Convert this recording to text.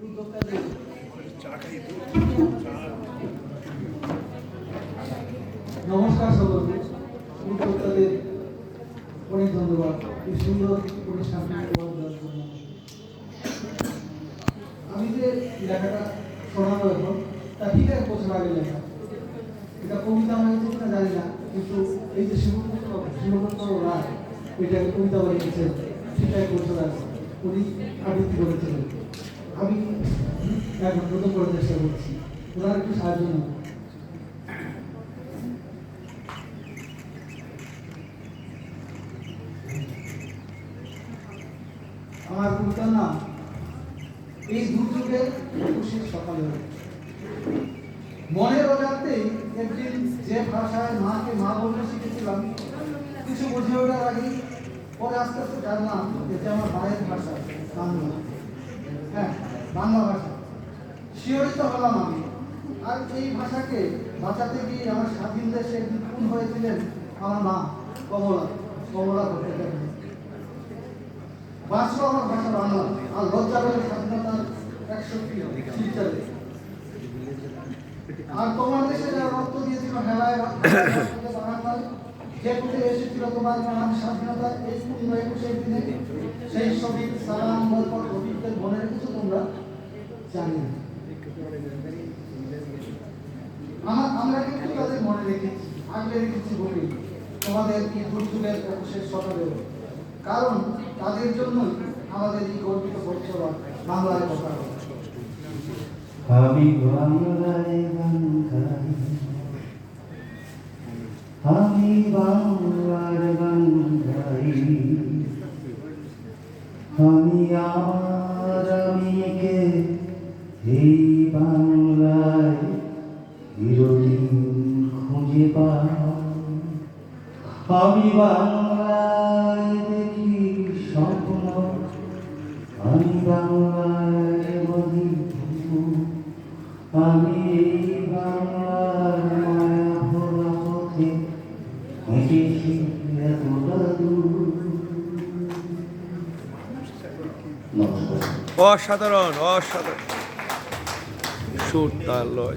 উদ্যোক্তাদের নমস্কার সকলকে। উদ্যোক্তাদের অনেক ধন্যবাদ এই সুন্দর অনুষ্ঠানটি উপহার দেওয়ার জন্য। আমি যে লেখাটা শোনাবো এখন তা ঠিক 1 বছর আগে লেখা। এটা কবিতা আমি কিনা জানি না, কিন্তু এই যে শিবপুত্র রায় এটাকে কবিতা লিখেছেন ঠিক 1 বছর আগে উনি আবৃত্তি করেছিলেন। আমি এখন নতুন করে চেষ্টা করছি, ওনার একটু সাহায্য নেব। আমার কবিতার নাম এই দুর্যোগের 21 সকালে। মনের অজান্তেই একদিন যে ভাষায় মাকে মা বলতে শিখেছিলাম, কিছু বুঝে ওঠার আগেই পরে আস্তে আস্তে জানলাম এটা আমার মায়ের ভাষা, বাংলা। হ্যাঁ, বাংলা ভাষা। শিহরিত হলাম আমি। আর এই ভাষাকে বাঁচাতে গিয়ে আমার স্বাধীন দেশে একদিন খুন হয়েছিলেন আমার মা কমলা ভট্টাচার্য। বাঁচলো আমার ভাষা বাংলা, আর লজ্জা পেল স্বাধীনতার 61 শিলচরে। আর তোমার দেশে যারা রক্ত দিয়েছিল হেলায় বাংলায়, যে কুটে এসেছিল তোমার নাম স্বাধীনতা, এই 21 দিনে সেই শহীদ সালাম বরকত রফিকদের মনে রেখেছো তোমরা, জানি না। আমরা কিন্তু তাদের মনে রেখেছি, আগলে রেখেছি বলি তোমাদের এই দুর্যোগের 21 সকালেও। কারণ তাদের জন্যই আমাদের এই গর্বিত বছর বাংলায় কথা। আমি বাংলায় গান গাই, আমি বাংলার গান গাই, আমি আমার আমিকে এই বাংলায় চিরদিন খুঁজে পাই। আমি বাংলায় দেখি স্বপ্ন, আমি বাংলায় বলি, আমি এই বাংলার মায়া ভরা পথে হেঁটেছি এতটা দূর। অসাধারণ সুর তাল লয়।